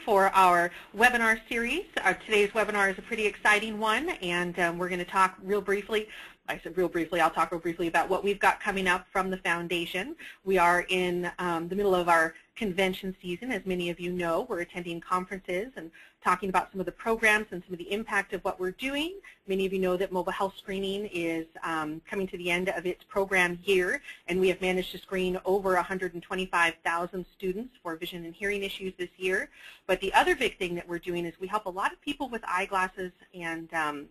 For our webinar series. Today's webinar is a pretty exciting one, and we're going to talk real briefly. I said real briefly, I'll talk real briefly about what we've got coming up from the foundation. We are in the middle of our convention season. As many of you know, we're attending conferences and talking about some of the programs and some of the impact of what we're doing. Many of you know that mobile health screening is coming to the end of its program year, and we have managed to screen over 125,000 students for vision and hearing issues this year. But the other big thing that we're doing is we help a lot of people with eyeglasses and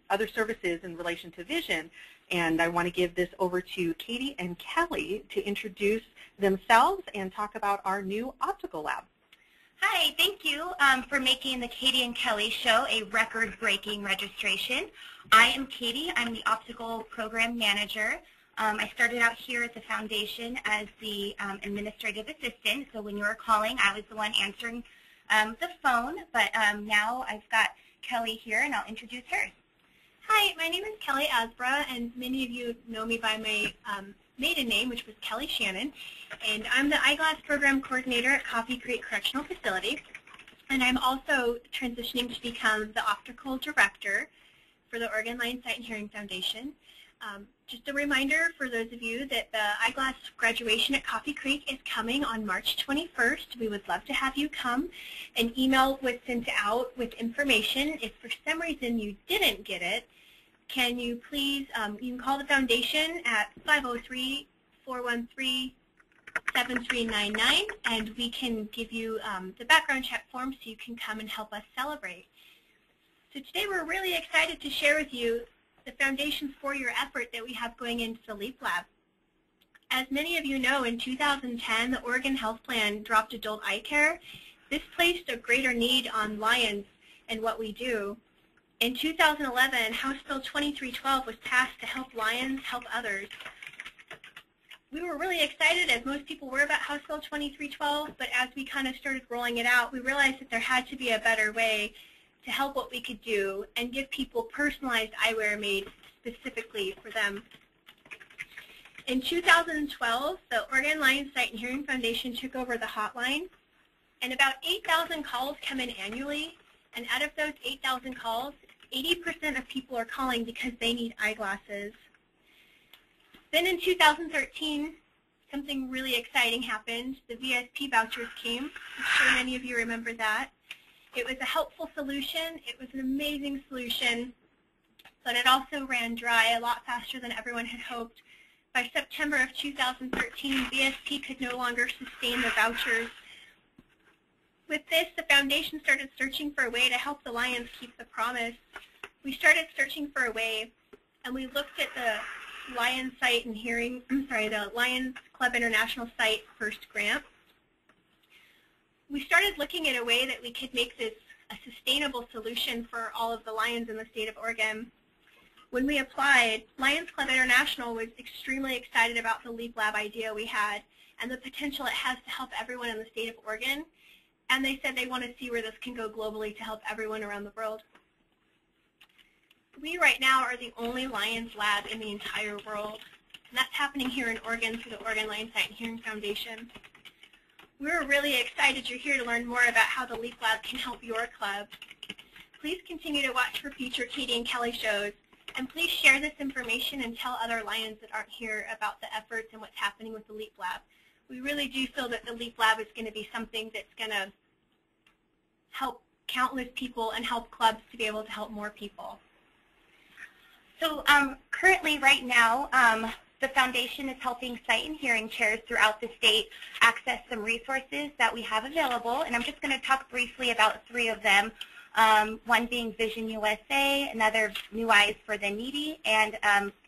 other services in relation to vision. And I want to give this over to Katie and Kelly to introduce themselves and talk about our new Optical Lab. Hi, thank you for making the Katie and Kelly show a record-breaking registration. I am Katie. I'm the Optical Program Manager. I started out here at the Foundation as the administrative assistant, so when you were calling, I was the one answering the phone, but now I've got Kelly here, and I'll introduce her. Hi, my name is Kelly Asbra, and many of you know me by my maiden name, which was Kelly Shannon, and I'm the Eyeglass Program Coordinator at Coffee Creek Correctional Facility, and I'm also transitioning to become the Optical Director for the Oregon Lions Sight and Hearing Foundation. Just a reminder for those of you that the eyeglass graduation at Coffee Creek is coming on March 21st. We would love to have you come. An email was sent out with information. If for some reason you didn't get it, can you please, you can call the foundation at 503-413-7399, and we can give you the background check form so you can come and help us celebrate. So today we're really excited to share with you the foundation's 4-year effort that we have going into the LEAP Lab. As many of you know, in 2010, the Oregon Health Plan dropped adult eye care. This placed a greater need on Lions and what we do. In 2011, House Bill 2312 was passed to help Lions help others. We were really excited, as most people were, about House Bill 2312, but as we kind of started rolling it out, we realized that there had to be a better way to help what we could do and give people personalized eyewear made specifically for them. In 2012, the Oregon Lions Sight and Hearing Foundation took over the hotline, and about 8,000 calls come in annually, and out of those 8,000 calls, 80% of people are calling because they need eyeglasses. Then in 2013, something really exciting happened. The VSP vouchers came. I'm sure many of you remember that. It was a helpful solution. It was an amazing solution, but it also ran dry a lot faster than everyone had hoped. By September of 2013, VSP could no longer sustain the vouchers. With this, the foundation started searching for a way to help the Lions keep the promise. We started searching for a way, and we looked at the Lions Sight and Hearing, the Lions Club International Sight First Grant. We started looking at a way that we could make this a sustainable solution for all of the Lions in the state of Oregon. When we applied, Lions Club International was extremely excited about the LEAP Lab idea we had and the potential it has to help everyone in the state of Oregon. And they said they want to see where this can go globally to help everyone around the world. We right now are the only Lions lab in the entire world, and that's happening here in Oregon through the Oregon Lions Sight and Hearing Foundation. We're really excited you're here to learn more about how the LEAP Lab can help your club. Please continue to watch for future Katie and Kelly shows, and please share this information and tell other Lions that aren't here about the efforts and what's happening with the LEAP Lab. We really do feel that the LEAP Lab is going to be something that's going to help countless people and help clubs to be able to help more people. So currently, right now, the foundation is helping sight and hearing chairs throughout the state access some resources that we have available, and I'm just going to talk briefly about 3 of them, one being Vision USA, another New Eyes for the Needy, and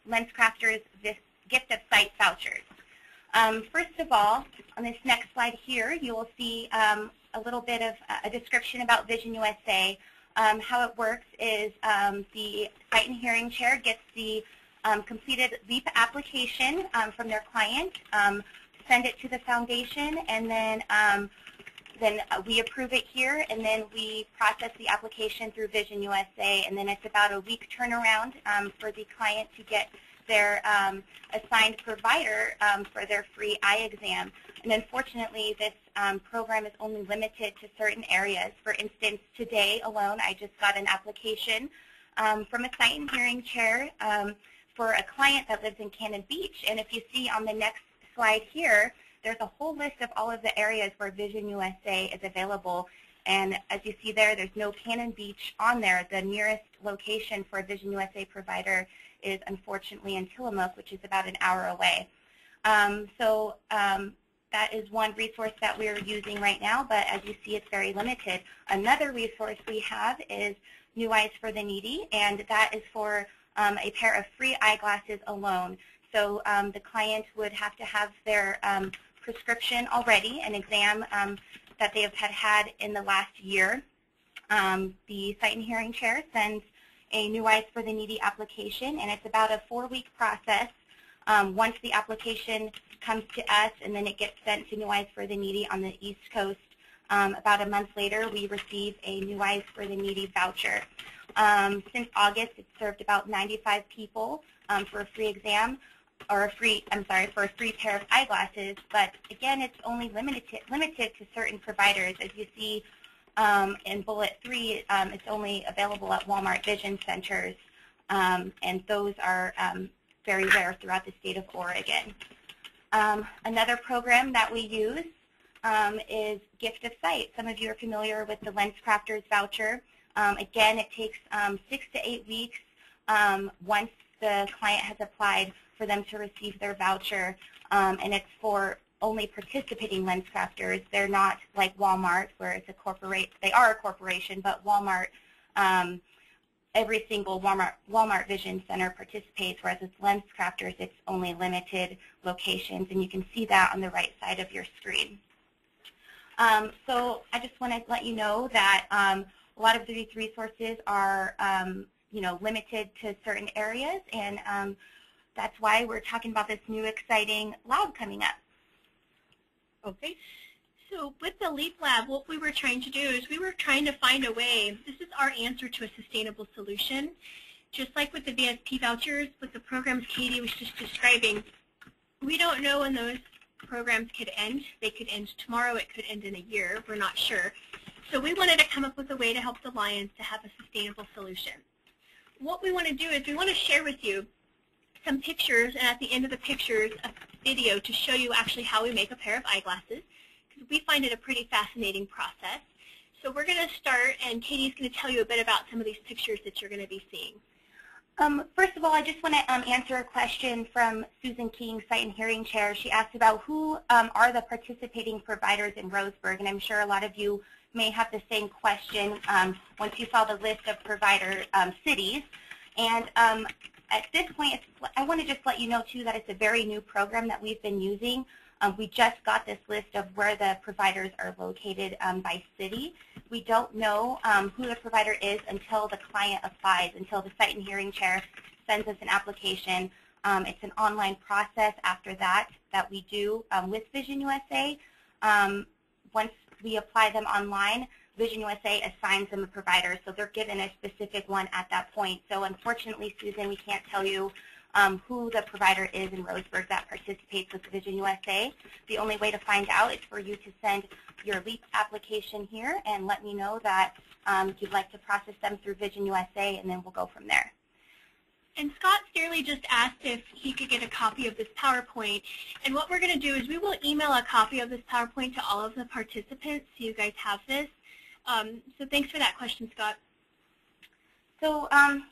LensCrafters Gift of Sight vouchers. First of all, on this next slide here, you will see a little bit of a description about Vision USA. How it works is the sight and hearing chair gets the completed LEAP application from their client, send it to the foundation, and then we approve it here, and then we process the application through Vision USA, and then it's about a week turnaround for the client to get their assigned provider for their free eye exam. And unfortunately, this program is only limited to certain areas. For instance, today alone, I just got an application from a sight and hearing chair for a client that lives in Cannon Beach. And if you see on the next slide here, there's a whole list of all of the areas where Vision USA is available. And as you see there, there's no Cannon Beach on there. The nearest location for a Vision USA provider is unfortunately in Tillamook, which is about an hour away. That is one resource that we're using right now, but as you see, it's very limited. Another resource we have is New Eyes for the Needy, and that is for a pair of free eyeglasses alone. So the client would have to have their prescription already, an exam that they have had in the last year. The Sight and Hearing Chair sends a New Eyes for the Needy application, and it's about a 4-week process. Once the application comes to us and then it gets sent to New Eyes for the Needy on the East Coast, about a month later we receive a New Eyes for the Needy voucher. Since August, it's served about 95 people for a free exam, or for a free pair of eyeglasses. But again, it's only limited to certain providers. As you see in bullet 3, it's only available at Walmart Vision Centers, and those are very rare throughout the state of Oregon. Another program that we use is Gift of Sight. Some of you are familiar with the Lens Crafters voucher. Again, it takes 6 to 8 weeks once the client has applied for them to receive their voucher, and it's for only participating lens crafters. They're not like Walmart, where it's they are a corporation, but Walmart, every single Walmart Vision Center participates, whereas with lens crafters, it's only limited locations, and you can see that on the right side of your screen. So I just want to let you know that a lot of these resources are limited to certain areas, and that's why we're talking about this new exciting lab coming up. Okay. So with the LEAP lab, what we were trying to do is we were trying to find a way. This is our answer to a sustainable solution. Just like with the VSP vouchers, with the programs Katie was just describing, we don't know when those programs could end. They could end tomorrow. It could end in a year. We're not sure. So we wanted to come up with a way to help the Lions to have a sustainable solution. What we want to do is we want to share with you some pictures, and at the end of the pictures, a video to show you actually how we make a pair of eyeglasses, because we find it a pretty fascinating process. So we're going to start, and Katie's going to tell you a bit about some of these pictures that you're going to be seeing. First of all, I just want to answer a question from Susan King, Sight and Hearing Chair. She asked about who are the participating providers in Roseburg, and I'm sure a lot of you may have the same question once you saw the list of provider cities. And at this point, I want to just let you know, too, that it's a very new program that we've been using. We just got this list of where the providers are located by city. We don't know who the provider is until the client applies, until the Sight and Hearing Chair sends us an application. It's an online process after that we do with Vision USA. Once we apply them online, Vision USA assigns them a provider, so they're given a specific one at that point. So unfortunately, Susan, we can't tell you who the provider is in Roseburg that participates with Vision USA. The only way to find out is for you to send your LEAP application here and let me know that you'd like to process them through Vision USA, and then we'll go from there. And Scott Stearley just asked if he could get a copy of this PowerPoint. And what we're going to do is we will email a copy of this PowerPoint to all of the participants so you guys have this. So thanks for that question, Scott. So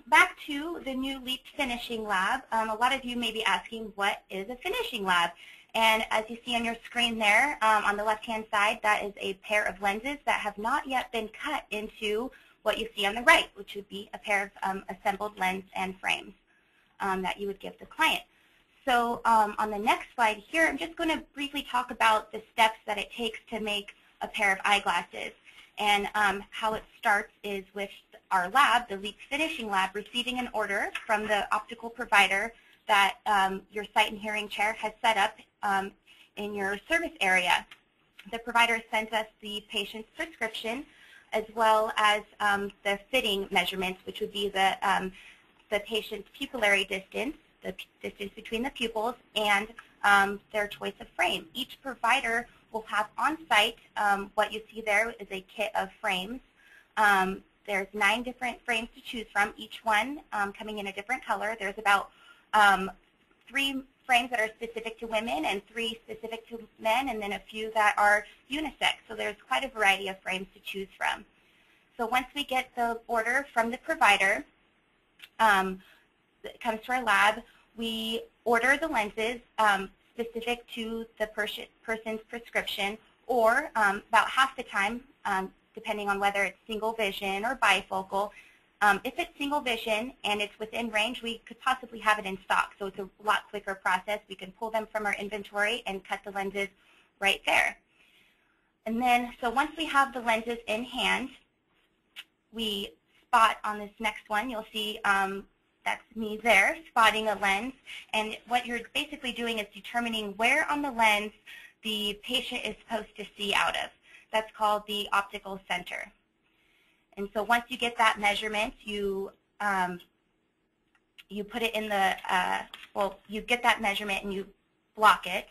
back to the new LEAP Finishing Lab. A lot of you may be asking, what is a finishing lab? And as you see on your screen there, on the left-hand side, that is a pair of lenses that have not yet been cut into what you see on the right, which would be a pair of assembled lens and frames that you would give the client. So on the next slide here, I'm just going to briefly talk about the steps that it takes to make a pair of eyeglasses. And how it starts is with our lab, the LEAP Finishing Lab, receiving an order from the optical provider that your Sight and Hearing Chair has set up in your service area. The provider sends us the patient's prescription as well as the fitting measurements, which would be the patient's pupillary distance, the distance between the pupils, and their choice of frame. Each provider will have on-site, what you see there is a kit of frames. There's 9 different frames to choose from, each one coming in a different color. There's about 3 frames that are specific to women and 3 specific to men, and then a few that are unisex. So there's quite a variety of frames to choose from. So once we get the order from the provider, it comes to our lab, we order the lenses specific to the person's prescription, or about half the time, depending on whether it's single vision or bifocal. If it's single vision and it's within range, we could possibly have it in stock. So it's a lot quicker process. We can pull them from our inventory and cut the lenses right there. And then, so once we have the lenses in hand, we spot on this next one. You'll see that's me there, spotting a lens. And what you're basically doing is determining where on the lens the patient is supposed to see out of. That's called the optical center. And so once you get that measurement, you put it in the, you get that measurement and you block it,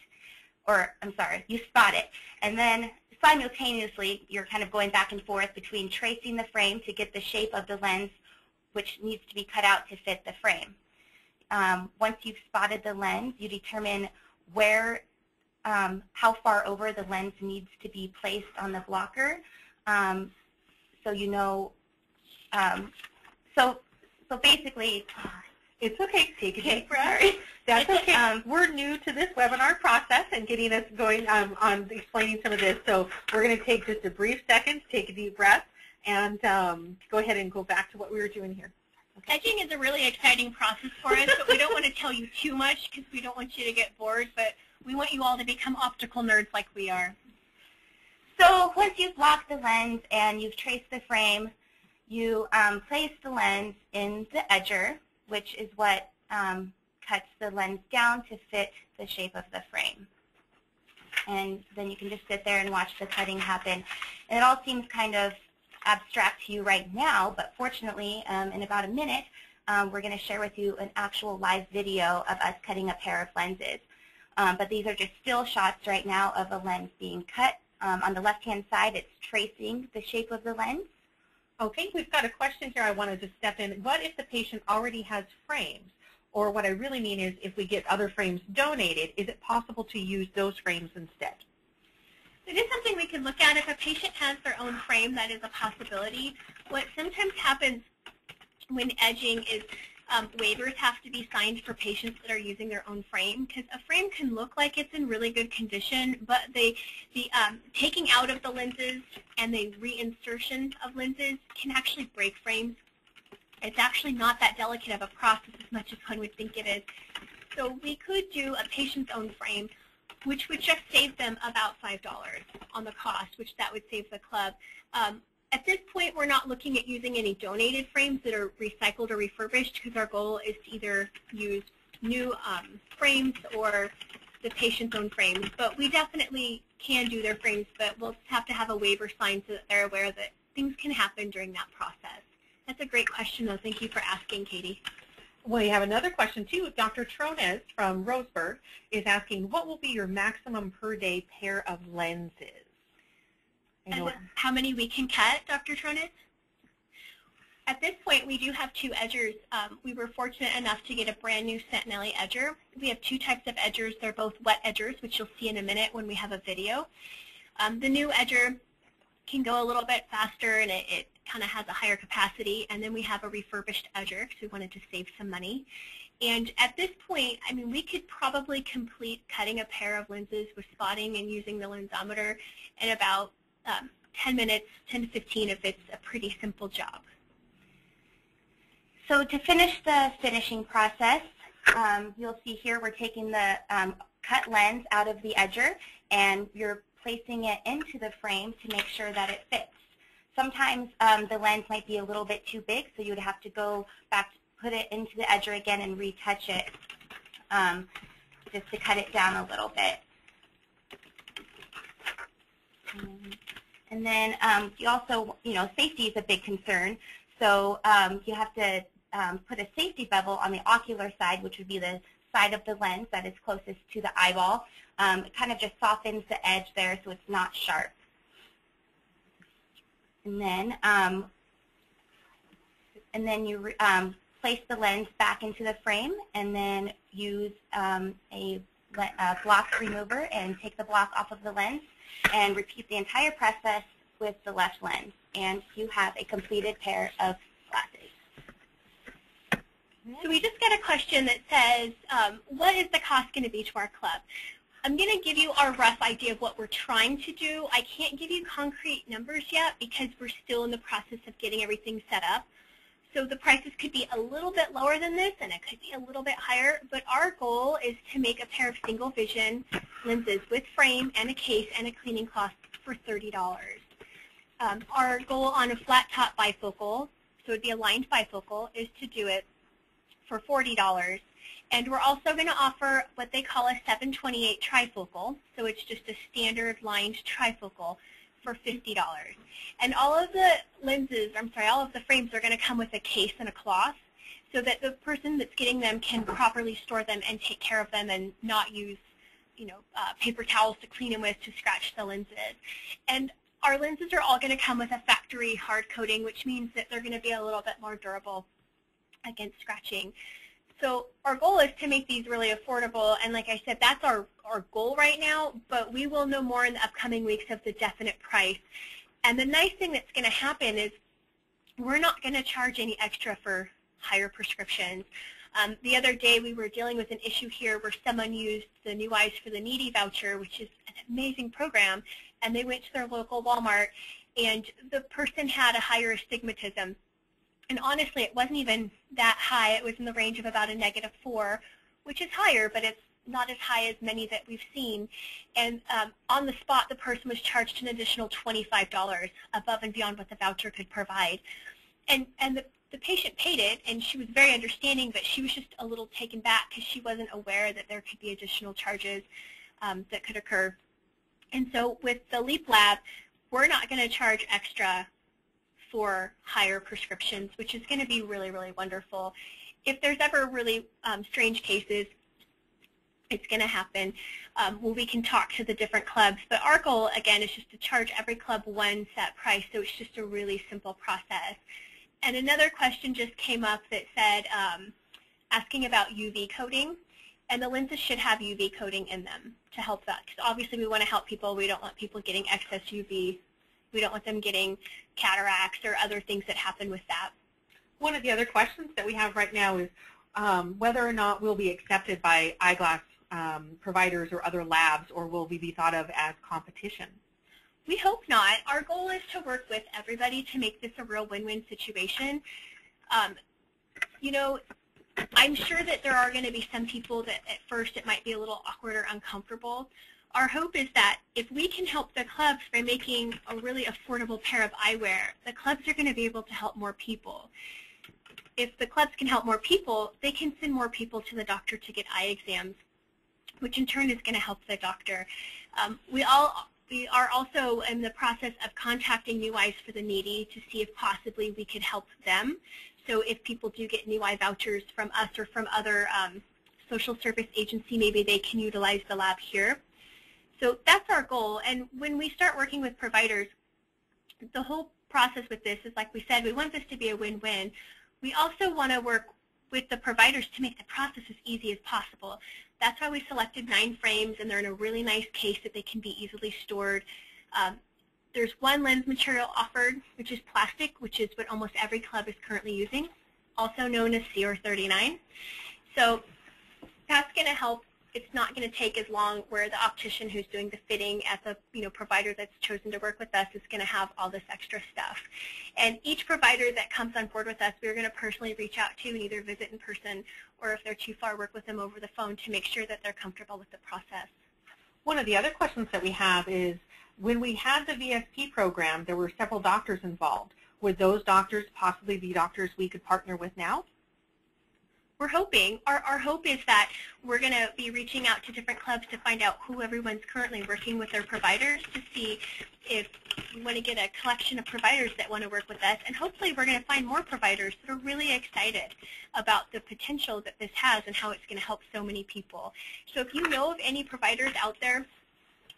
or I'm sorry, you spot it. And then simultaneously, you're kind of going back and forth between tracing the frame to get the shape of the lens, which needs to be cut out to fit the frame. Once you've spotted the lens, you determine where, how far over the lens needs to be placed on the blocker. So you know, so basically, it's okay. Take a deep breath. That's okay. We're new to this webinar process and getting us going on explaining some of this. So we're going to take just a brief second, take a deep breath, and go ahead and go back to what we were doing here. Okay. Edging is a really exciting process for us, but we don't want to tell you too much because we don't want you to get bored, but we want you all to become optical nerds like we are. So once you've blocked the lens and you've traced the frame, you place the lens in the edger, which is what cuts the lens down to fit the shape of the frame. And then you can just sit there and watch the cutting happen. And it all seems kind of abstract to you right now, but fortunately, in about a minute, we're going to share with you an actual live video of us cutting a pair of lenses. But these are just still shots right now of a lens being cut. On the left-hand side, it's tracing the shape of the lens. Okay, we've got a question here I wanted to step in. What if the patient already has frames? Or what I really mean is if we get other frames donated, is it possible to use those frames instead? It is something we can look at. If a patient has their own frame, that is a possibility. What sometimes happens when edging is waivers have to be signed for patients that are using their own frame, because a frame can look like it's in really good condition, but the taking out of the lenses and the reinsertion of lenses can actually break frames. It's actually not that delicate of a process as much as one would think it is. So we could do a patient's own frame, which would just save them about $5 on the cost, which that would save the club. At this point, we're not looking at using any donated frames that are recycled or refurbished because our goal is to either use new frames or the patient's own frames. But we definitely can do their frames, but we'll have to have a waiver signed so that they're aware that things can happen during that process. That's a great question, though. Thank you for asking, Katie. We have another question, too. Dr. Trones from Roseburg is asking, what will be your maximum per day pair of lenses? And how many we can cut, Dr. Trones? At this point, we do have 2 edgers. We were fortunate enough to get a brand new Sentinelli edger. We have 2 types of edgers. They're both wet edgers, which you'll see in a minute when we have a video. The new edger can go a little bit faster, and it kind of has a higher capacity. And then we have a refurbished edger because we wanted to save some money. And at this point, I mean, we could probably complete cutting a pair of lenses with spotting and using the lensometer in about 10 minutes, 10 to 15 if it's a pretty simple job. So to finish the finishing process, you'll see here we're taking the cut lens out of the edger and you're placing it into the frame to make sure that it fits. Sometimes the lens might be a little bit too big, so you would have to go back, put it into the edger again and retouch it just to cut it down a little bit. And then you also, safety is a big concern. So you have to put a safety bevel on the ocular side, which would be the side of the lens that is closest to the eyeball. It kind of just softens the edge there so it's not sharp. And then you place the lens back into the frame, and then use a block remover and take the block off of the lens, and repeat the entire process with the left lens. And you have a completed pair of glasses. So we just got a question that says, what is the cost going to be to our club? I'm going to give you our rough idea of what we're trying to do. I can't give you concrete numbers yet because we're still in the process of getting everything set up. So the prices could be a little bit lower than this, and it could be a little bit higher, but our goal is to make a pair of single vision lenses with frame and a case and a cleaning cloth for $30. Our goal on a flat top bifocal, so it would be a lined bifocal, is to do it for $40. And we're also going to offer what they call a 728 trifocal, so it's just a standard lined trifocal for $50. And all of the lenses, all of the frames are going to come with a case and a cloth so that the person that's getting them can properly store them and take care of them and not use, paper towels to clean them with to scratch the lenses. And our lenses are all going to come with a factory hard coating, which means that they're going to be a little bit more durable against scratching. So our goal is to make these really affordable, and like I said, that's our goal right now, but we will know more in the upcoming weeks of the definite price. And the nice thing that's going to happen is we're not going to charge any extra for higher prescriptions. The other day we were dealing with an issue here where someone used the New Eyes for the Needy voucher, which is an amazing program, and they went to their local Walmart, and the person had a higher astigmatism. And honestly, it wasn't even that high. It was in the range of about a -4, which is higher, but it's not as high as many that we've seen. And on the spot, the person was charged an additional $25 above and beyond what the voucher could provide. And the patient paid it, and she was very understanding, but she was just a little taken back because she wasn't aware that there could be additional charges that could occur. And so with the LEAP Lab, we're not going to charge extra for higher prescriptions, which is going to be really, really wonderful. If there's ever really strange cases, it's going to happen when we can talk to the different clubs. But our goal, again, is just to charge every club one set price, so it's just a really simple process. And another question just came up that said, asking about UV coating, and the lenses should have UV coating in them to help that, because obviously we want to help people. We don't want people getting excess UV. We don't want them getting cataracts or other things that happen with that. One of the other questions that we have right now is whether or not we'll be accepted by eyeglass providers or other labs, or will we be thought of as competition? We hope not. Our goal is to work with everybody to make this a real win-win situation. I'm sure that there are going to be some people that at first it might be a little awkward or uncomfortable. Our hope is that if we can help the clubs by making a really affordable pair of eyewear, the clubs are going to be able to help more people. If the clubs can help more people, they can send more people to the doctor to get eye exams, which in turn is going to help the doctor. We are also in the process of contacting New Eyes for the Needy to see if possibly we could help them. So if people do get New Eye vouchers from us or from other social service agency, maybe they can utilize the lab here. So that's our goal. And when we start working with providers, the whole process with this is, like we said, we want this to be a win-win. We also want to work with the providers to make the process as easy as possible. That's why we selected 9 frames, and they're in a really nice case that they can be easily stored. There's one lens material offered, which is plastic, which is what almost every club is currently using, also known as CR39. So that's going to help. It's not going to take as long where the optician who's doing the fitting at the provider that's chosen to work with us is going to have all this extra stuff. And each provider that comes on board with us, we're going to personally reach out to and either visit in person, or if they're too far, work with them over the phone to make sure that they're comfortable with the process. One of the other questions that we have is, when we had the VSP program, there were several doctors involved. Would those doctors possibly be doctors we could partner with now? We're hoping. Our hope is that we're going to be reaching out to different clubs to find out who everyone's currently working with their providers to see if we want to get a collection of providers that want to work with us. And hopefully we're going to find more providers that are really excited about the potential that this has and how it's going to help so many people. So if you know of any providers out there,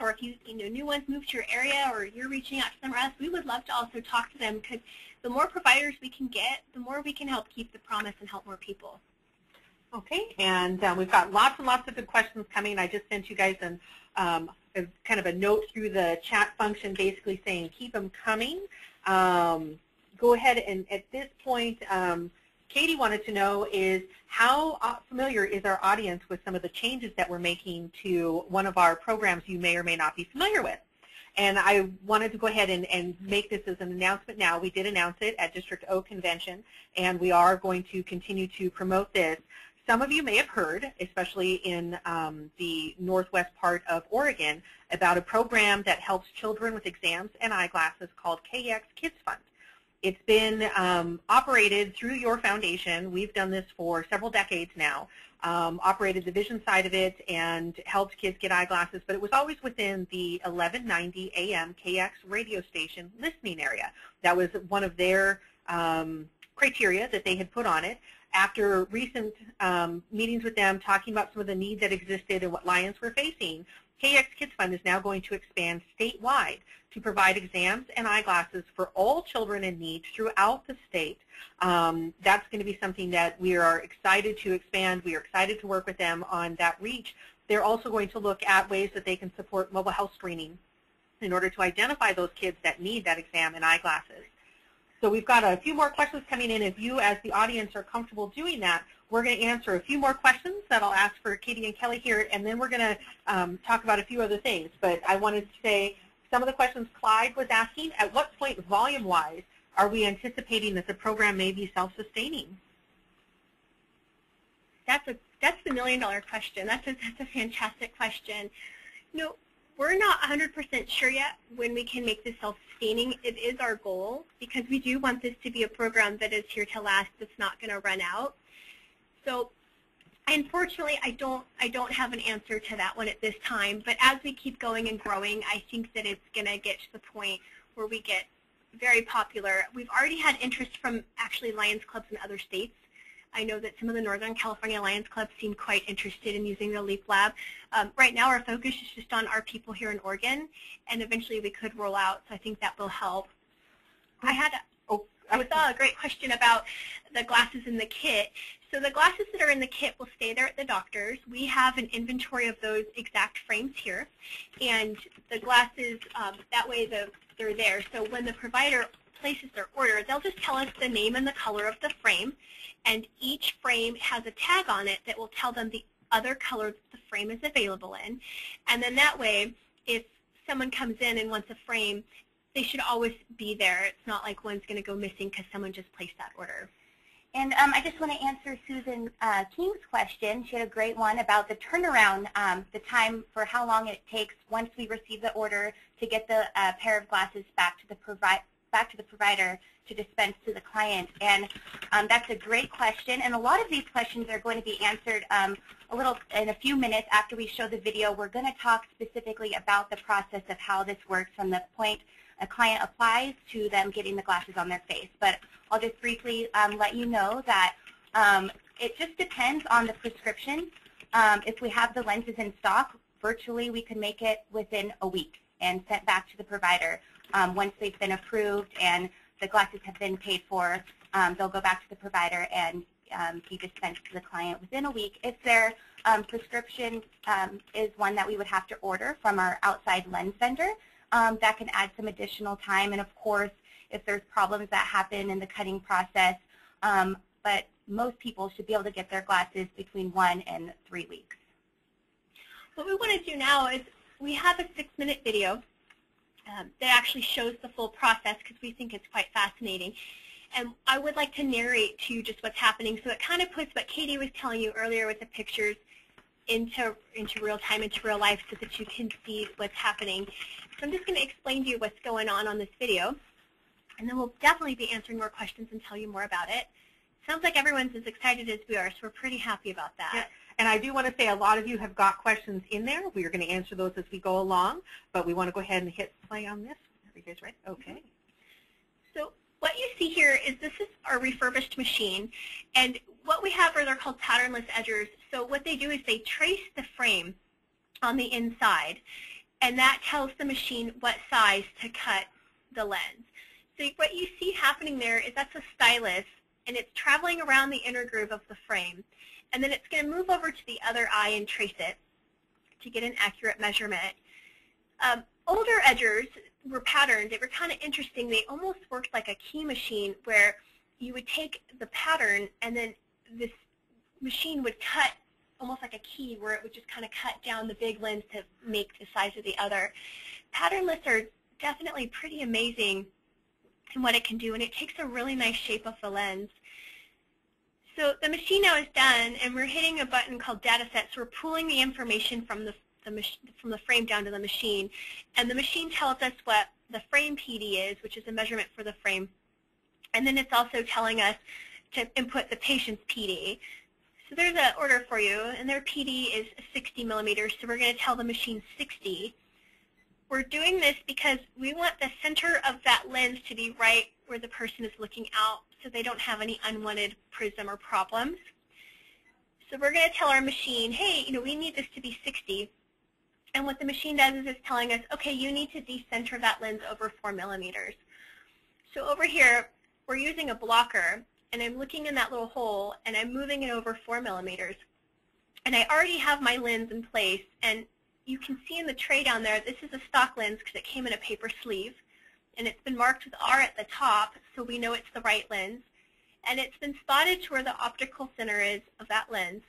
or if you know new ones move to your area, or you're reaching out to somewhere else, we would love to also talk to them, because the more providers we can get, the more we can help keep the promise and help more people. Okay, and we've got lots and lots of good questions coming. I just sent you guys kind of a note through the chat function basically saying keep them coming. Go ahead and at this point, Katie wanted to know is how familiar is our audience with some of the changes that we're making to one of our programs you may or may not be familiar with. And I wanted to go ahead and make this as an announcement now. We did announce it at District O Convention, and we are going to continue to promote this. Some of you may have heard, especially in the northwest part of Oregon, about a program that helps children with exams and eyeglasses called KX Kids Fund. It's been operated through your foundation. We've done this for several decades now, operated the vision side of it and helped kids get eyeglasses, but it was always within the 1190 AM KX radio station listening area. That was one of their criteria that they had put on it. After recent meetings with them, talking about some of the needs that existed and what Lions were facing, KX Kids Fund is now going to expand statewide to provide exams and eyeglasses for all children in need throughout the state. That's going to be something that we are excited to expand. We are excited to work with them on that reach. They're also going to look at ways that they can support mobile health screening in order to identify those kids that need that exam and eyeglasses. So we've got a few more questions coming in. If you, as the audience, are comfortable doing that, we're going to answer a few more questions that I'll ask for Katie and Kelly here, and then we're going to talk about a few other things. But I wanted to say some of the questions Clyde was asking, at what point volume-wise are we anticipating that the program may be self-sustaining? That's the million-dollar question. That's a fantastic question. You know, we're not 100% sure yet when we can make this self-sustaining. It is our goal, because we do want this to be a program that is here to last, that's not going to run out. So unfortunately, I don't have an answer to that one at this time, but as we keep going and growing, I think that it's going to get to the point where we get very popular. We've already had interest from actually Lions clubs in other states. I know that some of the Northern California Lions clubs seem quite interested in using the LEAP Lab. Right now our focus is just on our people here in Oregon, and eventually we could roll out, so I think that will help. I saw a great question about the glasses in the kit. So the glasses that are in the kit will stay there at the doctor's. We have an inventory of those exact frames here, and the glasses, that way they're there. So when the provider places their order, they'll just tell us the name and the color of the frame, and each frame has a tag on it that will tell them the other color that the frame is available in. And then that way, if someone comes in and wants a frame, they should always be there. It's not like one's going to go missing because someone just placed that order. And I just want to answer Susan King's question. She had a great one about the turnaround, the time for how long it takes once we receive the order to get the pair of glasses back to the provider to dispense to the client. And that's a great question. And a lot of these questions are going to be answered in a few minutes after we show the video. We're going to talk specifically about the process of how this works from the point a client applies to them getting the glasses on their face. But I'll just briefly let you know that it just depends on the prescription. If we have the lenses in stock, virtually we can make it within a week and sent back to the provider. Once they've been approved and the glasses have been paid for, they'll go back to the provider and be dispensed to the client within a week. If their prescription is one that we would have to order from our outside lens vendor, that can add some additional time. And of course, if there's problems that happen in the cutting process, but most people should be able to get their glasses between 1 and 3 weeks. What we want to do now is we have a 6-minute video that actually shows the full process because we think it's quite fascinating. And I would like to narrate to you just what's happening, so it kind of puts what Katie was telling you earlier with the pictures into real time, into real life, so that you can see what's happening. So I'm just going to explain to you what's going on this video, and then we'll definitely be answering more questions and tell you more about it. sounds like everyone's as excited as we are, so we're pretty happy about that. Yeah. And I do want to say a lot of you have got questions in there. We are going to answer those as we go along, but we want to go ahead and hit play on this. Are you guys ready? Okay. So what you see here is this is our refurbished machine, and what we have are they're called patternless edgers. So what they do is they trace the frame on the inside, and that tells the machine what size to cut the lens. So what you see happening there is that's a stylus, and it's traveling around the inner groove of the frame. And then it's going to move over to the other eye and trace it to get an accurate measurement. Older edgers were patterned. They were kind of interesting. They almost worked like a key machine where you would take the pattern and then this machine would cut almost like a key where it would just kind of cut down the big lens to make the size of the other. Patternless are definitely pretty amazing in what it can do, and it takes a really nice shape of the lens. So the machine now is done, and we're hitting a button called Data Set. So we're pulling the information from the frame down to the machine, and the machine tells us what the frame PD is, which is a measurement for the frame, and then it's also telling us to input the patient's PD. So there's an order for you, and their PD is 60 millimeters, so we're going to tell the machine 60. We're doing this because we want the center of that lens to be right where the person is looking out, so they don't have any unwanted prism or problems. So we're going to tell our machine, hey, we need this to be 60. And what the machine does is it's telling us, okay, you need to decenter that lens over 4 millimeters. So over here, we're using a blocker, and I'm looking in that little hole, and I'm moving it over 4 millimeters. And I already have my lens in place, and you can see in the tray down there, this is a stock lens because it came in a paper sleeve. And it's been marked with R at the top, so we know it's the right lens. And it's been spotted to where the optical center is of that lens.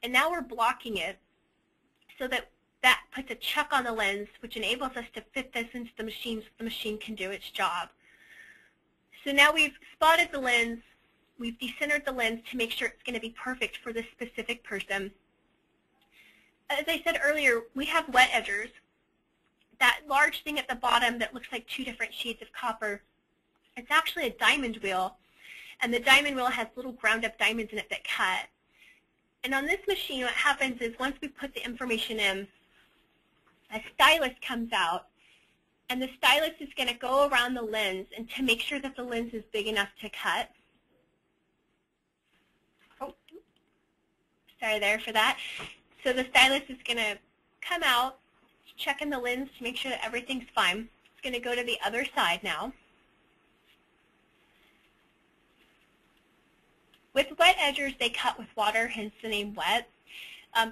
And now we're blocking it so that that puts a chuck on the lens, which enables us to fit this into the machine so the machine can do its job. So now we've spotted the lens, we've decentered the lens to make sure it's going to be perfect for this specific person. As I said earlier, we have wet edgers. That large thing at the bottom that looks like 2 different shades of copper, it's actually a diamond wheel, and the diamond wheel has little ground up diamonds in it that cut. And on this machine, what happens is once we put the information in, a stylus comes out, and the stylus is going to go around the lens and to make sure that the lens is big enough to cut. Oh, sorry there for that. So the stylus is going to come out, check in the lens to make sure that everything's fine. It's going to go to the other side now. With wet edgers, they cut with water, hence the name wet.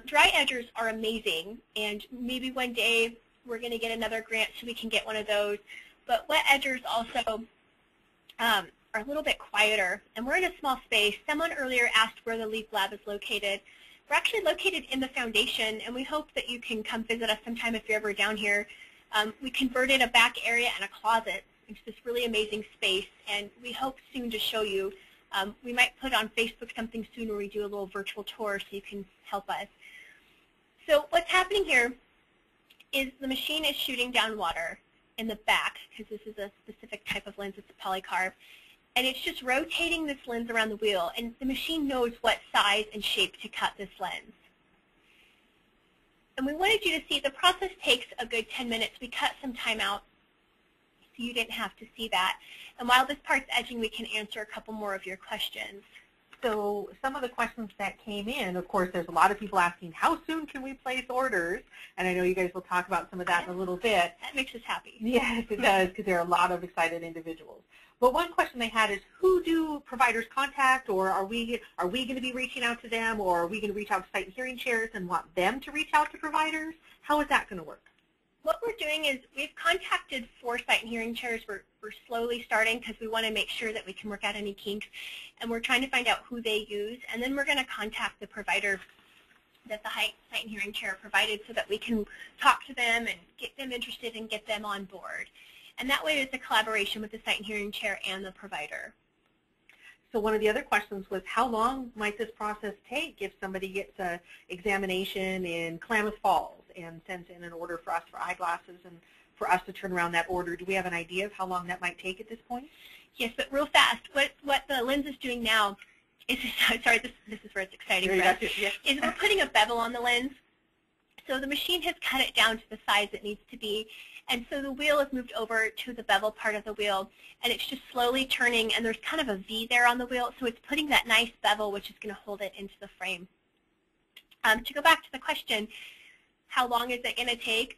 Dry edgers are amazing, and maybe one day we're going to get another grant so we can get one of those. But wet edgers also are a little bit quieter, and we're in a small space. Someone earlier asked where the LEAP lab is located. We're actually located in the foundation, and we hope that you can come visit us sometime if you're ever down here. We converted a back area and a closet into this really amazing space, and we hope soon to show you. We might put on Facebook something soon where we do a little virtual tour so you can help us. So what's happening here is the machine is shooting down water in the back, because this is a specific type of lens, it's a polycarb. And it's just rotating this lens around the wheel, and the machine knows what size and shape to cut this lens. And we wanted you to see the process takes a good 10 minutes. We cut some time out so you didn't have to see that. And while this part's edging, we can answer a couple more of your questions. So some of the questions that came in, of course, there's a lot of people asking, how soon can we place orders? And I know you guys will talk about some of that in a little bit. That makes us happy. Yes, it does, because there are a lot of excited individuals. But one question they had is, who do providers contact, or are we going to be reaching out to them, or are we going to reach out to sight and hearing chairs and want them to reach out to providers? How is that going to work? What we're doing is we've contacted 4 sight and hearing chairs. We're slowly starting because we want to make sure that we can work out any kinks, and we're trying to find out who they use, and then we're going to contact the provider that the sight and hearing chair provided so that we can talk to them and get them interested and get them on board. And that way it's a collaboration with the sight and hearing chair and the provider. So one of the other questions was, how long might this process take if somebody gets an examination in Klamath Falls and sends in an order for us for eyeglasses and for us to turn around that order? Do we have an idea of how long that might take at this point? Yes, but real fast. What the lens is doing now sorry, this is where it's exciting for us, is we're putting a bevel on the lens. So the machine has cut it down to the size it needs to be, and so the wheel is moved over to the bevel part of the wheel, and it's just slowly turning, and there's kind of a V there on the wheel, so it's putting that nice bevel which is going to hold it into the frame. To go back to the question, how long is it going to take?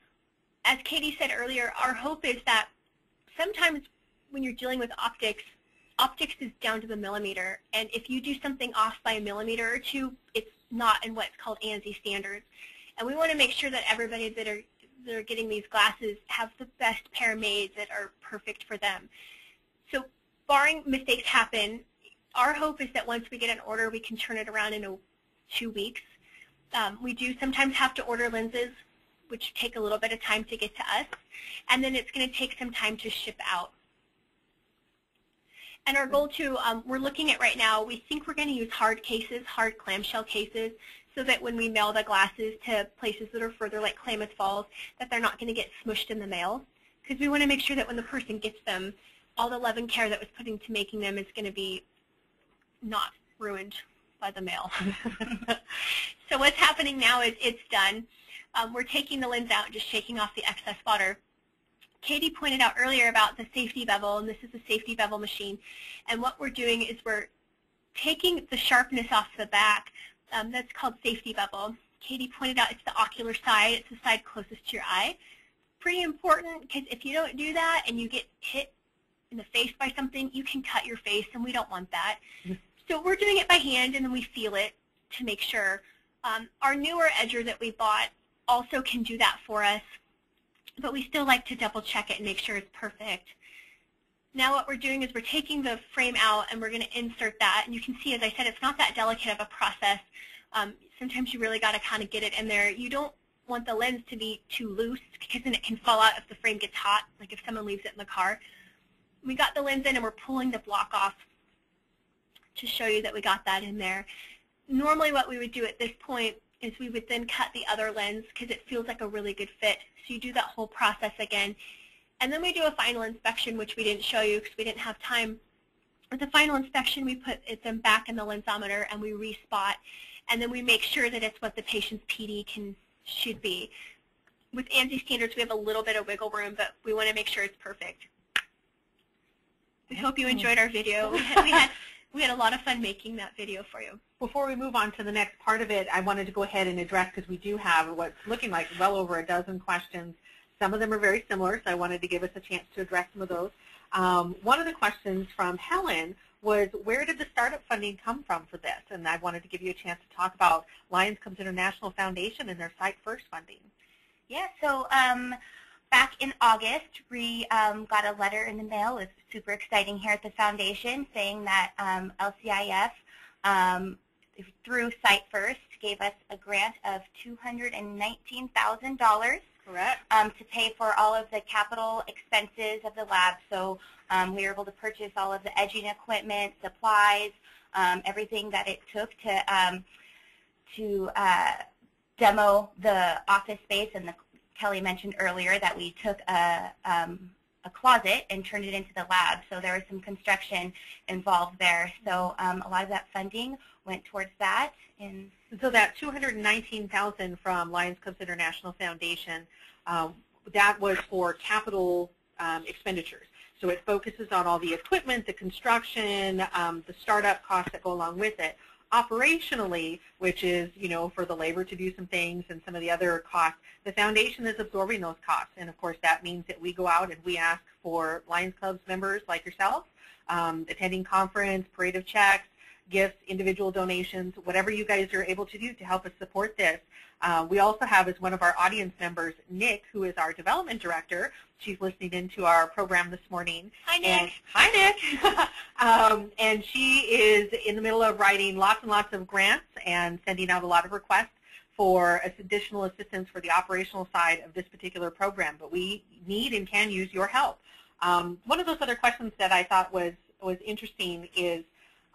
As Katie said earlier, our hope is that sometimes when you're dealing with optics, optics is down to the millimeter, and if you do something off by a millimeter or two, it's not in what's called ANSI standards. And we want to make sure that everybody that are getting these glasses have the best pair made that are perfect for them. So barring mistakes happen, our hope is that once we get an order, we can turn it around in 2 weeks. We do sometimes have to order lenses, which take a little bit of time to get to us, and then it's going to take some time to ship out. And our goal too, we're looking at right now, we think we're going to use hard cases, hard clamshell cases, so that when we mail the glasses to places that are further like Klamath Falls, that they're not going to get smushed in the mail. Because we want to make sure that when the person gets them, all the love and care that was put into making them is going to be not ruined by the mail. So what's happening now is it's done. We're taking the lens out and just shaking off the excess water. Katie pointed out earlier about the safety bevel, and this is a safety bevel machine. And what we're doing is we're taking the sharpness off the back. That's called safety bevel. Katie pointed out it's the ocular side. It's the side closest to your eye. Pretty important, because if you don't do that and you get hit in the face by something, you can cut your face, and we don't want that. So we're doing it by hand, and then we feel it to make sure. Our newer edger that we bought also can do that for us, but we still like to double check it and make sure it's perfect. Now what we're doing is we're taking the frame out and we're going to insert that. And you can see, as I said, it's not that delicate of a process. Sometimes you really got to kind of get it in there. You don't want the lens to be too loose because then it can fall out if the frame gets hot, like if someone leaves it in the car. We got the lens in and we're pulling the block off to show you that we got that in there. Normally what we would do at this point is we would then cut the other lens because it feels like a really good fit. So you do that whole process again. And then we do a final inspection, which we didn't show you because we didn't have time. With the final inspection, we put them back in the lensometer and we respot. And then we make sure that it's what the patient's PD should be. With ANSI standards, we have a little bit of wiggle room, but we want to make sure it's perfect. We hope you enjoyed our video. We had a lot of fun making that video for you. Before we move on to the next part of it, I wanted to go ahead and address, because we do have what's looking like well over a dozen questions. Some of them are very similar, so I wanted to give us a chance to address some of those. One of the questions from Helen was, where did the startup funding come from for this? And I wanted to give you a chance to talk about Lions Clubs International Foundation and their Sight First funding. Yeah, so back in August, we got a letter in the mail. It was super exciting here at the foundation, saying that LCIF, through Sight First, gave us a grant of $219,000. Correct. To pay for all of the capital expenses of the lab. So we were able to purchase all of the edging equipment, supplies, everything that it took to demo the office space. And Kelly mentioned earlier that we took a closet and turned it into the lab. So there was some construction involved there. So a lot of that funding went towards that. And so that $219,000 from Lions Clubs International Foundation, that was for capital expenditures. So it focuses on all the equipment, the construction, the startup costs that go along with it. Operationally, which is, for the labor to do some things and some of the other costs, the foundation is absorbing those costs. And of course, that means that we go out and we ask for Lions Clubs members like yourself, attending conference, parade of checks, gifts, individual donations, whatever you guys are able to do to help us support this. We also have as one of our audience members, Nick, who is our development director. She's listening into our program this morning. Hi, Nick. Hi, Nick. And she is in the middle of writing lots and lots of grants and sending out a lot of requests for additional assistance for the operational side of this particular program. But we need and can use your help. One of those other questions that I thought was interesting is,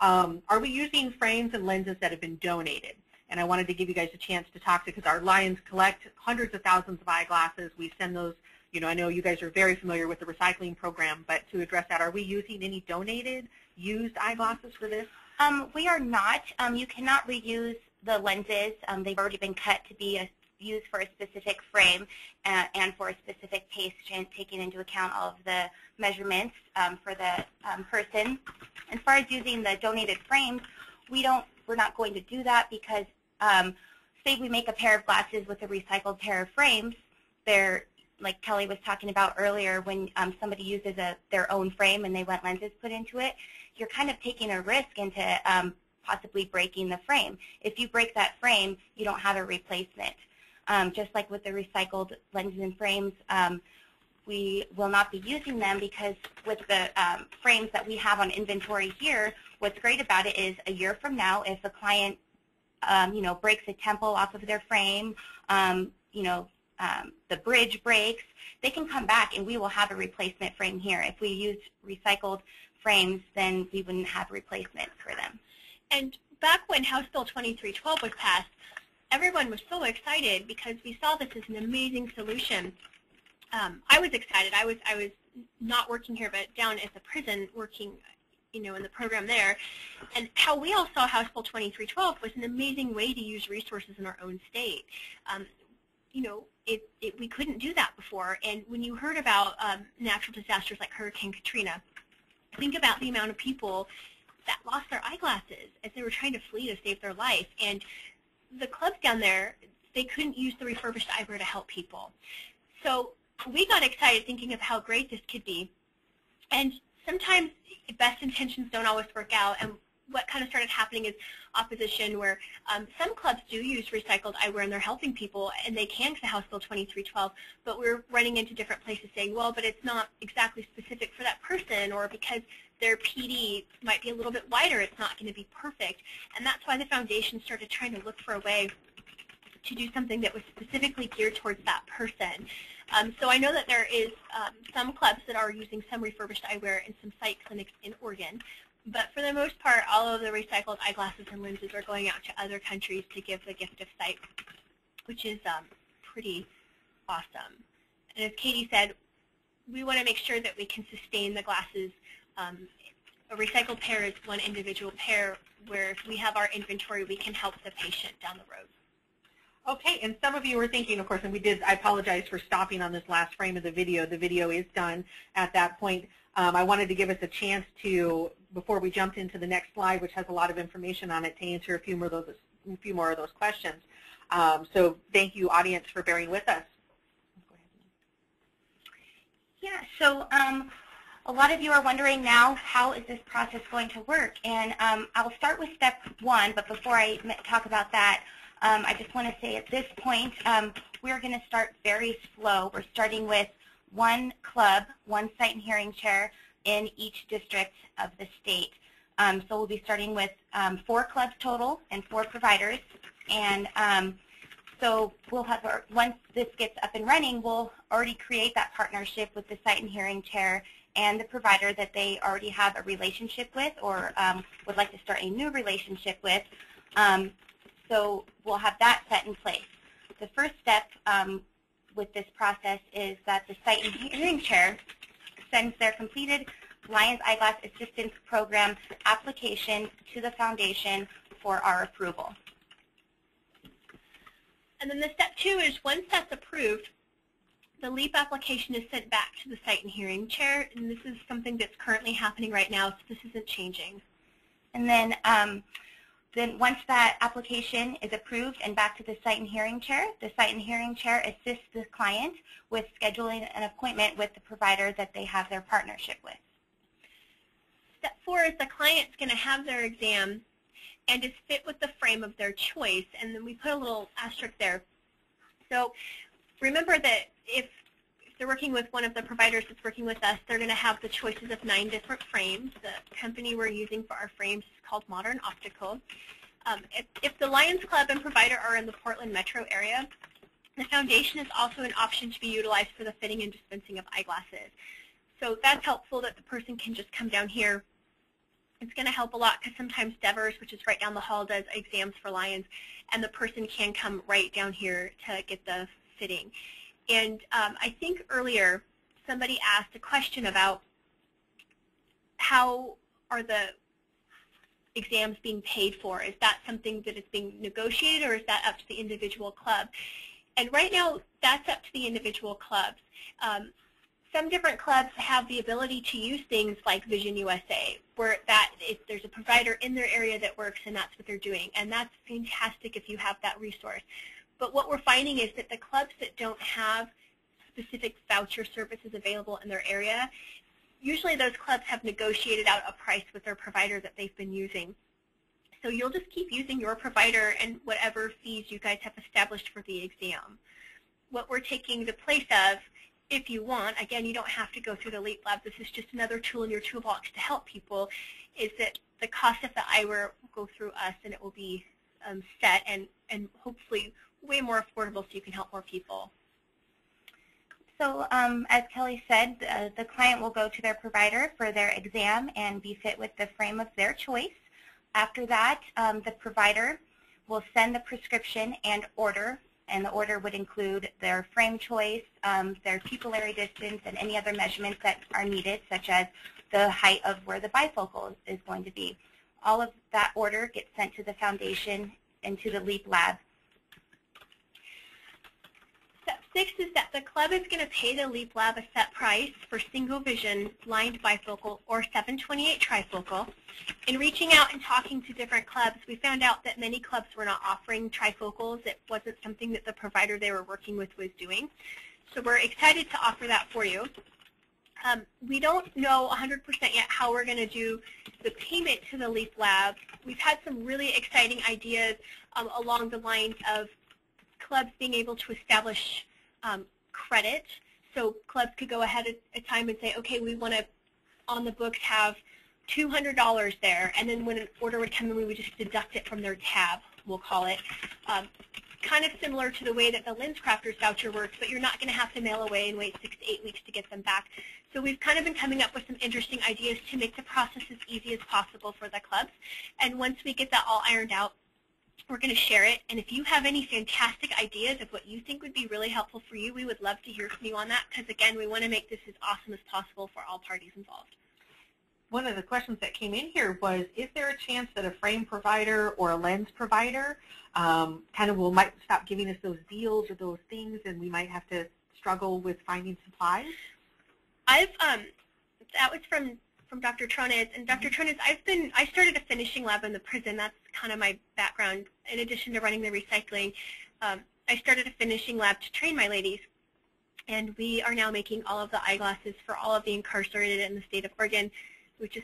are we using frames and lenses that have been donated? And I wanted to give you guys a chance to talk to, because our Lions collect hundreds of thousands of eyeglasses. We send those, I know you guys are very familiar with the recycling program, but to address that, are we using any donated, used eyeglasses for this? We are not. You cannot reuse the lenses. They've already been cut to be used for a specific frame and for a specific patient, taking into account all of the measurements for the person. As far as using the donated frames, we're not going to do that because say we make a pair of glasses with a recycled pair of frames, they're, like Kelly was talking about earlier, when somebody uses their own frame and they want lenses put into it, you're kind of taking a risk into possibly breaking the frame. If you break that frame, you don't have a replacement. Just like with the recycled lenses and frames, we will not be using them because with the frames that we have on inventory here, what's great about it is a year from now, if a client breaks a temple off of their frame, the bridge breaks, they can come back and we will have a replacement frame here. If we use recycled frames, then we wouldn't have a replacement for them. And back when House Bill 2312 was passed, everyone was so excited because we saw this as an amazing solution. I was excited. I was not working here, but down at the prison working, in the program there. And how we all saw House Bill 2312 was an amazing way to use resources in our own state. We couldn't do that before. And when you heard about natural disasters like Hurricane Katrina, think about the amount of people that lost their eyeglasses as they were trying to flee to save their life. And the clubs down there, they couldn't use the refurbished Asbra to help people. So we got excited thinking of how great this could be. And sometimes best intentions don't always work out. And what kind of started happening is opposition where some clubs do use recycled eyewear and they're helping people and they can to House Bill 2312, but we're running into different places saying, well, but it's not exactly specific for that person, or because their PD might be a little bit wider, it's not going to be perfect. And that's why the foundation started trying to look for a way to do something that was specifically geared towards that person. So I know that there is some clubs that are using some refurbished eyewear in some sight clinics in Oregon. But for the most part, all of the recycled eyeglasses and lenses are going out to other countries to give the gift of sight, which is pretty awesome. And as Katie said, we want to make sure that we can sustain the glasses. A recycled pair is one individual pair, where if we have our inventory, we can help the patient down the road. Okay, and some of you were thinking, of course, and I apologize for stopping on this last frame of the video. The video is done at that point. I wanted to give us a chance to, before we jumped into the next slide, which has a lot of information on it, to answer a few more of those questions. So thank you, audience, for bearing with us. Yeah, so a lot of you are wondering now, how is this process going to work? And I'll start with step one, but before I talk about that, I just want to say at this point, we're going to start very slow. We're starting with one club, one sight and hearing chair in each district of the state. So we'll be starting with 4 clubs total and 4 providers. And so we'll have once this gets up and running, we'll already create that partnership with the sight and hearing chair and the provider that they already have a relationship with or would like to start a new relationship with. So we'll have that set in place. The first step with this process is that the sight and hearing chair sends their completed Lions Eyeglass Assistance Program application to the foundation for our approval. And then the step 2 is once that's approved, the LEAP application is sent back to the sight and hearing chair, and this is something that's currently happening right now, so this isn't changing. And then once that application is approved and back to the sight and hearing chair assists the client with scheduling an appointment with the provider that they have their partnership with. Step 4 is the client's going to have their exam and is fit with the frame of their choice, and then we put a little asterisk there. So remember that if they're working with one of the providers that's working with us, they're going to have the choices of 9 different frames. The company we're using for our frames is called Modern Optical. If the Lions Club and provider are in the Portland metro area, the foundation is also an option to be utilized for the fitting and dispensing of eyeglasses. So that's helpful that the person can just come down here. It's going to help a lot because sometimes Devers, which is right down the hall, does exams for Lions, and the person can come right down here to get the fitting. And I think earlier somebody asked a question about how are the exams being paid for? Is that something that is being negotiated, or is that up to the individual club? And right now, that's up to the individual clubs. Some different clubs have the ability to use things like Vision USA, where there's a provider in their area that works, and that's what they're doing. And that's fantastic if you have that resource. But what we're finding is that the clubs that don't have specific voucher services available in their area, usually those clubs have negotiated out a price with their provider that they've been using. So you'll just keep using your provider and whatever fees you guys have established for the exam. What we're taking the place of, if you want, again, you don't have to go through the LEAP Lab, this is just another tool in your toolbox to help people, is that the cost of the eyewear will go through us, and it will be set and hopefully way more affordable so you can help more people. So as Kelly said, the client will go to their provider for their exam and be fit with the frame of their choice. After that, the provider will send the prescription and order, and the order would include their frame choice, their pupillary distance, and any other measurements that are needed, such as the height of where the bifocal is going to be. All of that order gets sent to the foundation and to the LEAP Lab. Step 6 is that the club is going to pay the LEAP Lab a set price for single vision, blind bifocal, or 728 trifocal. In reaching out and talking to different clubs, we found out that many clubs were not offering trifocals. It wasn't something that the provider they were working with was doing. So we're excited to offer that for you. We don't know 100% yet how we're going to do the payment to the LEAP Lab. We've had some really exciting ideas along the lines of clubs being able to establish credit. So clubs could go ahead at a time and say, okay, we want to, on the books, have $200 there, and then when an order would come in, we would just deduct it from their tab, we'll call it. Kind of similar to the way that the Lens Crafters voucher works, but you're not going to have to mail away and wait 6 to 8 weeks to get them back. So we've kind of been coming up with some interesting ideas to make the process as easy as possible for the clubs. And once we get that all ironed out, we're going to share it. And if you have any fantastic ideas of what you think would be really helpful for you, we would love to hear from you on that, because again, we want to make this as awesome as possible for all parties involved. One of the questions that came in here was, is there a chance that a frame provider or a lens provider might stop giving us those deals or those things, and we might have to struggle with finding supplies? That was from Dr. Trones, and Dr. Trones, I started a finishing lab in the prison. That's kind of my background. In addition to running the recycling, I started a finishing lab to train my ladies, and we are now making all of the eyeglasses for all of the incarcerated in the state of Oregon, which is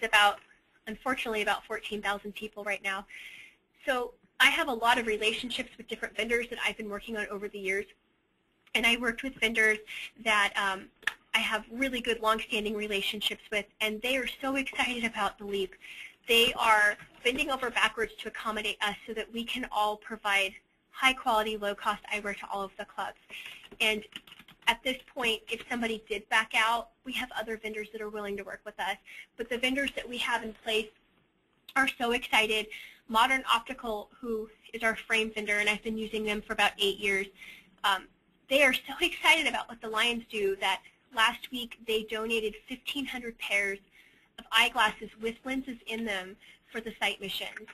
unfortunately about 14,000 people right now. So I have a lot of relationships with different vendors that I've been working on over the years, and I worked with vendors that I have really good long-standing relationships with, and they are so excited about the LEAP. They are bending over backwards to accommodate us so that we can all provide high-quality, low-cost eyewear to all of the clubs. And at this point, if somebody did back out, we have other vendors that are willing to work with us. But the vendors that we have in place are so excited. Modern Optical, who is our frame vendor, and I've been using them for about 8 years, they are so excited about what the Lions do that last week they donated 1,500 pairs of eyeglasses with lenses in them for the site missions.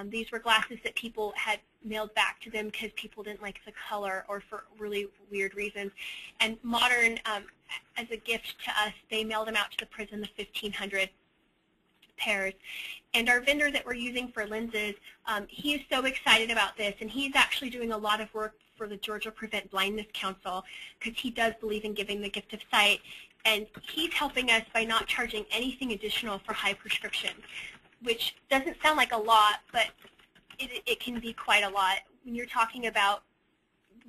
These were glasses that people had mailed back to them because people didn't like the color or for really weird reasons. And Modern, as a gift to us, they mailed them out to the prison, the 1,500 pairs. And our vendor that we're using for lenses, he is so excited about this, and he's actually doing a lot of work for the Georgia Prevent Blindness Council because he does believe in giving the gift of sight. And he's helping us by not charging anything additional for high prescriptions, which doesn't sound like a lot, but it can be quite a lot. When you're talking about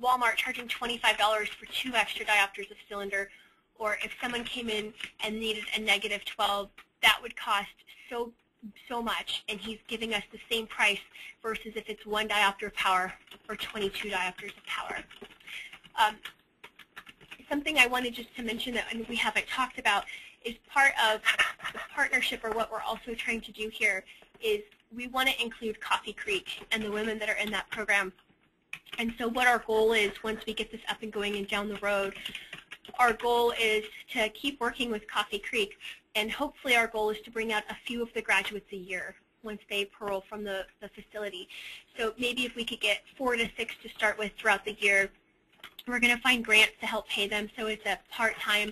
Walmart charging $25 for 2 extra diopters of cylinder, or if someone came in and needed a -12, that would cost so much, and he's giving us the same price versus if it's 1 diopter of power or 22 diopters of power. Something I wanted just to mention that we haven't talked about is part of the partnership, or what we're also trying to do here, is we want to include Coffee Creek and the women that are in that program. And so what our goal is, once we get this up and going and down the road, our goal is to keep working with Coffee Creek, and hopefully our goal is to bring out a few of the graduates a year. once they parole from the facility. So maybe if we could get 4 to 6 to start with throughout the year, we're going to find grants to help pay them, so it's a part-time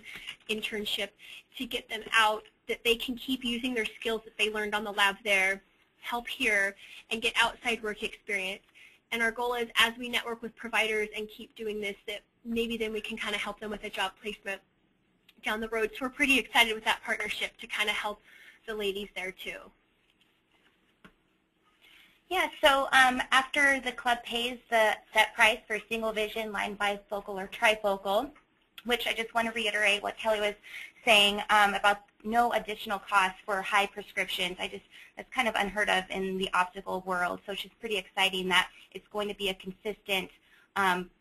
internship to get them out, that they can keep using their skills that they learned on the lab there, help here, and get outside work experience. And our goal is, as we network with providers and keep doing this, that maybe then we can kind of help them with a job placement down the road. So we're pretty excited with that partnership to kind of help the ladies there too. Yeah, so after the club pays the set price for single vision, line bifocal, or trifocal, which I just want to reiterate what Kelly was saying about no additional cost for high prescriptions. That's kind of unheard of in the optical world, so it's just pretty exciting that it's going to be a consistent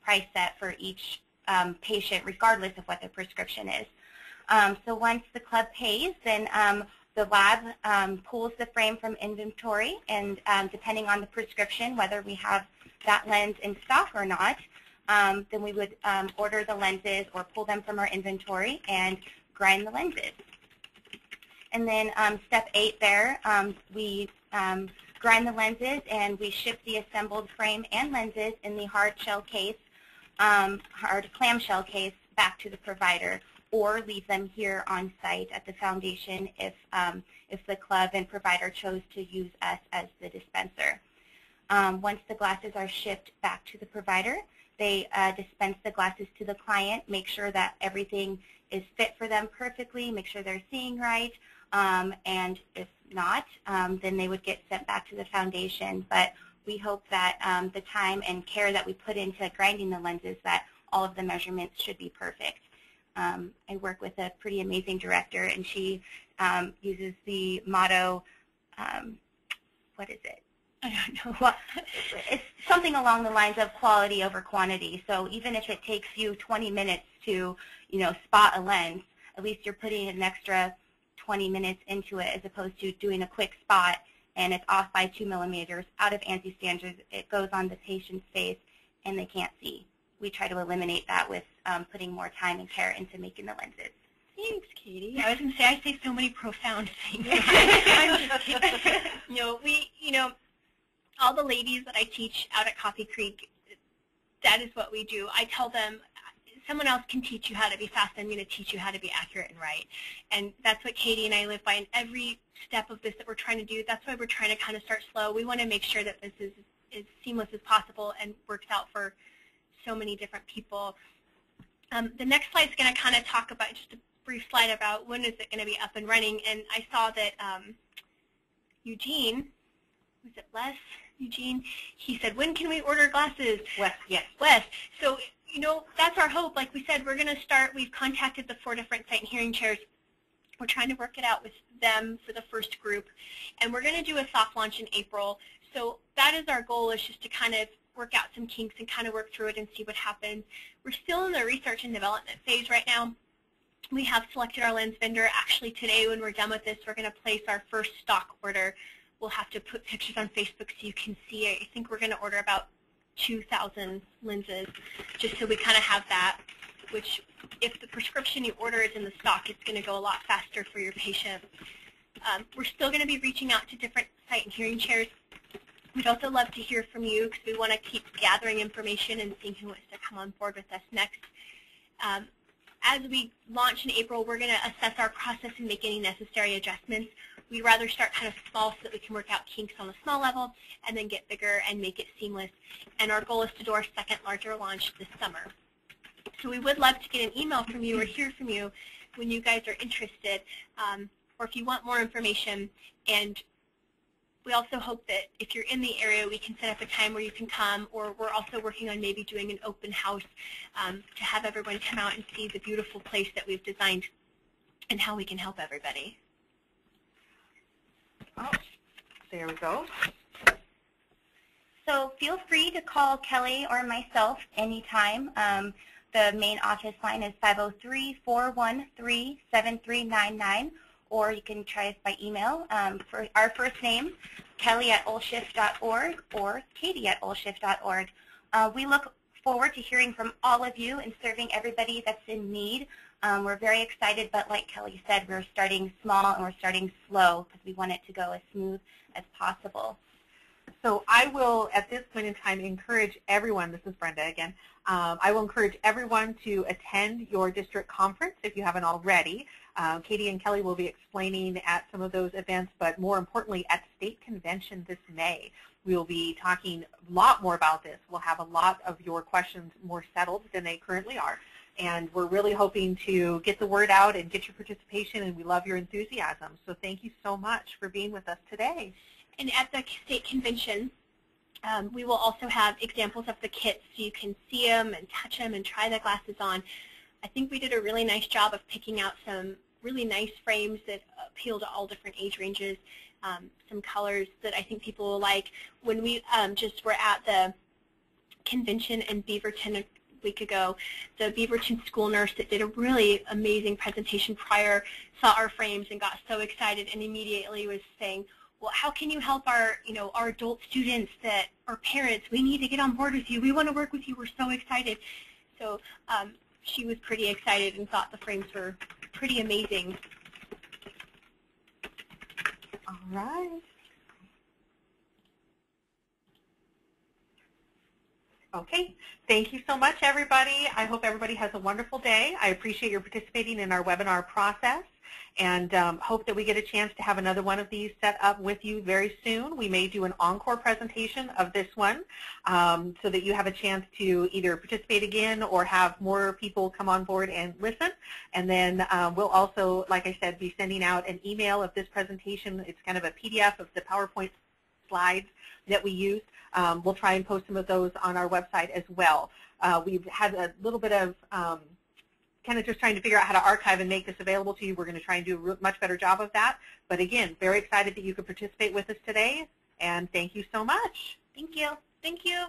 price set for each patient, regardless of what their prescription is. So once the club pays, then the lab pulls the frame from inventory, and depending on the prescription, whether we have that lens in stock or not, then we would order the lenses or pull them from our inventory and grind the lenses. And then step 8 there, we grind the lenses and we ship the assembled frame and lenses in the hard clamshell case back to the provider, or leave them here on site at the foundation if the club and provider chose to use us as the dispenser. Once the glasses are shipped back to the provider, they dispense the glasses to the client, make sure that everything is fit for them perfectly, make sure they're seeing right, and if not, then they would get sent back to the foundation. But we hope that the time and care that we put into grinding the lenses, that all of the measurements should be perfect. I work with a pretty amazing director, and she uses the motto, what is it? I don't know. Well, it's something along the lines of quality over quantity. So even if it takes you 20 minutes to, spot a lens, at least you're putting an extra 20 minutes into it, as opposed to doing a quick spot and it's off by 2 millimeters, out of ANSI standards, it goes on the patient's face and they can't see. We try to eliminate that with putting more time and care into making the lenses. Thanks, Katie. I was going to say, I say so many profound things. I'm just kidding. All the ladies that I teach out at Coffee Creek, that is what we do. I tell them, someone else can teach you how to be fast. I'm going to teach you how to be accurate and right. And that's what Katie and I live by in every step of this that we're trying to do. That's why we're trying to kind of start slow. We want to make sure that this is as seamless as possible and works out for so many different people. The next slide is going to kind of talk about, just a brief slide about when is it going to be up and running. And I saw that Eugene, was it Les? Eugene, he said, when can we order glasses? Wes, yes. Wes. So, that's our hope. Like we said, we're going to start. We've contacted the 4 different sight and hearing chairs. We're trying to work it out with them for the first group. And we're going to do a soft launch in April. So that is our goal, is just to kind of work out some kinks and kind of work through it and see what happens. We're still in the research and development phase right now. We have selected our lens vendor. Actually, today when we're done with this, we're going to place our first stock order. We'll have to put pictures on Facebook so you can see it. I think we're going to order about 2,000 lenses, just so we kind of have that, which if the prescription you order is in the stock, it's going to go a lot faster for your patient. We're still going to be reaching out to different sight and hearing chairs. We'd also love to hear from you, because we want to keep gathering information and seeing who wants to come on board with us next. As we launch in April, we're going to assess our process and make any necessary adjustments. We'd rather start kind of small so that we can work out kinks on a small level and then get bigger and make it seamless. And our goal is to do our second larger launch this summer. So we would love to get an email from you or hear from you when you guys are interested, or if you want more information. And we also hope that if you're in the area, we can set up a time where you can come, or we're also working on maybe doing an open house to have everyone come out and see the beautiful place that we've designed and how we can help everybody. Oh, there we go. So feel free to call Kelly or myself anytime. The main office line is 503-413-7399, or you can try us by email. For our first name, kelly@olshf.org or katie@olshf.org. We look forward to hearing from all of you and serving everybody that's in need We're very excited, but like Kelly said, we're starting small and we're starting slow because we want it to go as smooth as possible. So I will, at this point in time, encourage everyone, this is Brenda again, I will encourage everyone to attend your district conference if you haven't already. Katie and Kelly will be explaining at some of those events, but more importantly at state convention this May. We will be talking a lot more about this. We'll have a lot of your questions more settled than they currently are. And we're really hoping to get the word out and get your participation, and we love your enthusiasm. So thank you so much for being with us today. And at the state convention, we will also have examples of the kits so you can see them and touch them and try the glasses on. I think we did a really nice job of picking out some really nice frames that appeal to all different age ranges, some colors that I think people will like. When we just were at the convention in Beaverton a week ago, the Beaverton school nurse that did a really amazing presentation prior saw our frames and got so excited and immediately was saying, well, how can you help our, our adult students that are parents? We need to get on board with you. We want to work with you. We're so excited. So she was pretty excited and thought the frames were pretty amazing. All right. Okay. Thank you so much, everybody. I hope everybody has a wonderful day. I appreciate your participating in our webinar process, and hope that we get a chance to have another one of these set up with you very soon. We may do an encore presentation of this one so that you have a chance to either participate again or have more people come on board and listen. And then we'll also, like I said, be sending out an email of this presentation. It's kind of a PDF of the PowerPoint slides that we used. We'll try and post some of those on our website as well. We've had a little bit of kind of just trying to figure out how to archive and make this available to you. We're going to try and do a much better job of that. But again, very excited that you could participate with us today, and thank you so much. Thank you. Thank you.